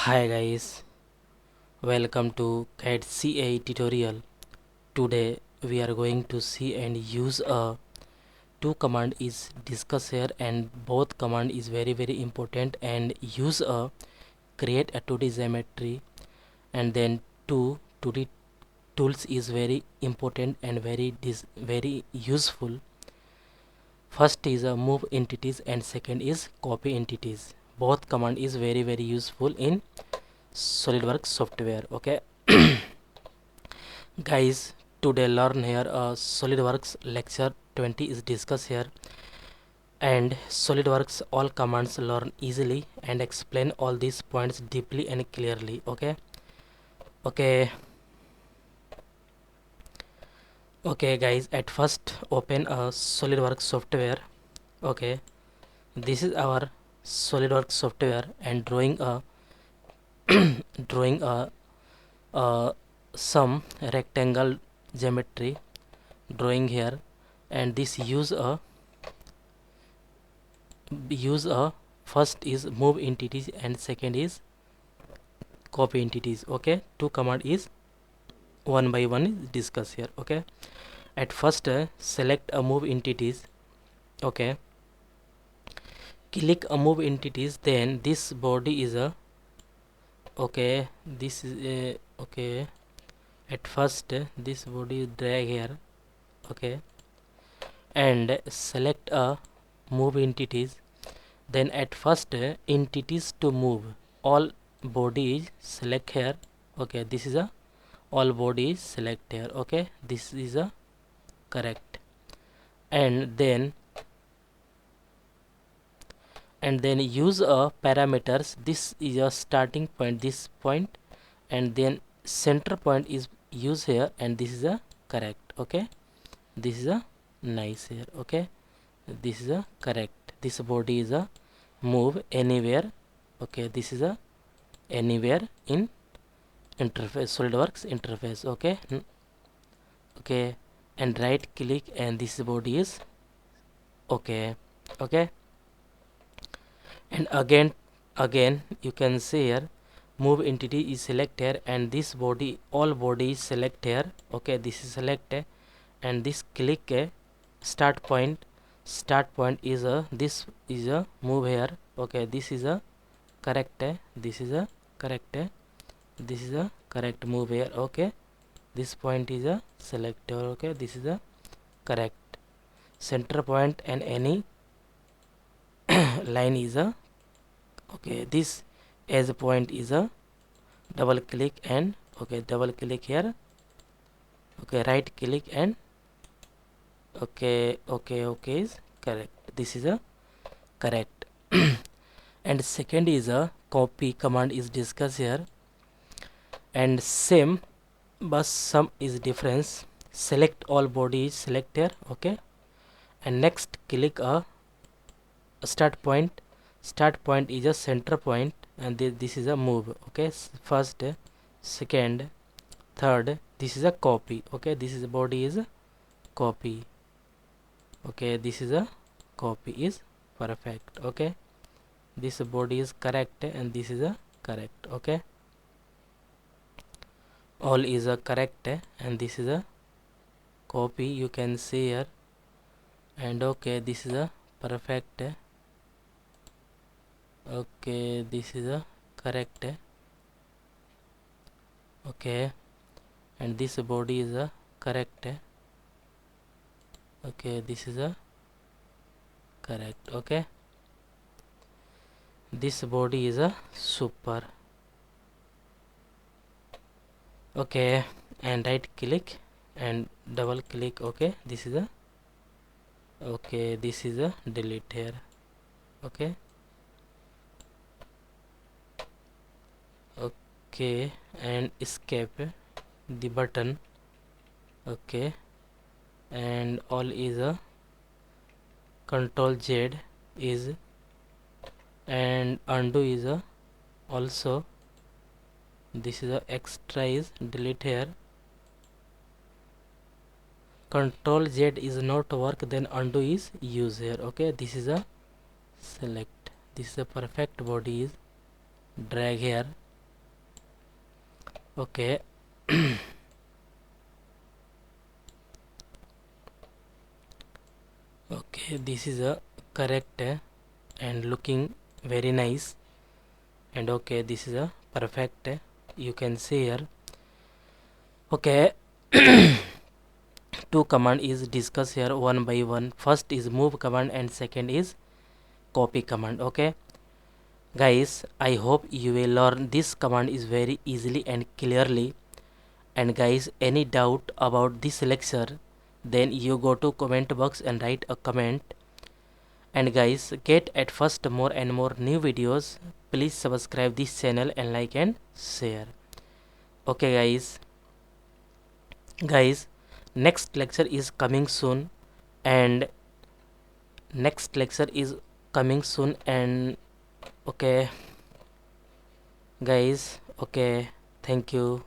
Hi guys, welcome to CAD CA tutorial. Today we are going to see and use a two command is discussed here, and both command is very important, and use a create a 2D geometry, and then two 2D tools is very important and very useful. First is a move entities and second is copy entities. Both command is very useful in Solidworks software. Okay. Guys, today learn here Solidworks lecture 20 is discussed here, and Solidworks all commands learn easily and explain all these points deeply and clearly. Okay okay guys, at first open a Solidworks software. Okay, this is our Solidworks software, and drawing a drawing a some rectangle geometry drawing here, and this use a first is move entities and second is copy entities. Okay, two command is one by one is discussed here. Okay, at first select a move entities. Okay, click a move entities, then this body is a okay, this is a okay, at first this body is drag here. Okay, and select a move entities, then at first entities to move all bodies select here. Okay, this is a all bodies select here. Okay, this is a correct, and then use a parameters. This is a starting point, this point, and then center point is used here, and this is a correct. Okay, this is a nice here. Okay, this is a correct. This body is a move anywhere. Okay, this is a anywhere in interface, Solidworks interface. Okay, okay, and right click, and this body is okay. Okay, and again you can see here move entity is select here, and this body all body is select here. Okay, this is select, and this click start point is a this is a move here. Okay, this is a correct, this is a correct, this is a correct move here. Okay, this point is a selector. Okay, this is a correct center point, and any line is a okay, this as a point is a double click, and okay, double click here. Okay, right click, and okay is correct, this is a correct. And second is a copy command is discussed here, and same but some is difference. Select all bodies select here. Okay, and next click a start point is a center point, and this is a move. Okay, first, second, third, this is a copy. Okay, this is a body is a copy. Okay, this is a copy is perfect. Okay, this body is correct, and this is a correct. Okay, all is a correct, and this is a copy, you can see here, and okay, this is a perfect. Okay, this is a correct. Okay, and this body is a correct. Okay, this is a correct. Okay, this body is a super. Okay, and right click and double click. Okay, this is a okay, this is a delete here. Okay, okay, and escape the button. Okay, and all is a control Z is, and undo is a also, this is a extra is delete here. Control Z is not work, then undo is use here. Okay, this is a select, this is a perfect body is drag here. Okay. Okay, this is a correct and looking very nice. And okay, this is a perfect, you can see here. Okay. Two command is discussed here one by one. First is move command and second is copy command. Okay guys, I hope you will learn this command is very easily and clearly. And guys, any doubt about this lecture, then you go to comment box and write a comment. And guys, get at first more and more new videos. Please subscribe this channel and like and share. Okay guys, next lecture is coming soon. And next lecture is coming soon. And okay guys, okay, thank you.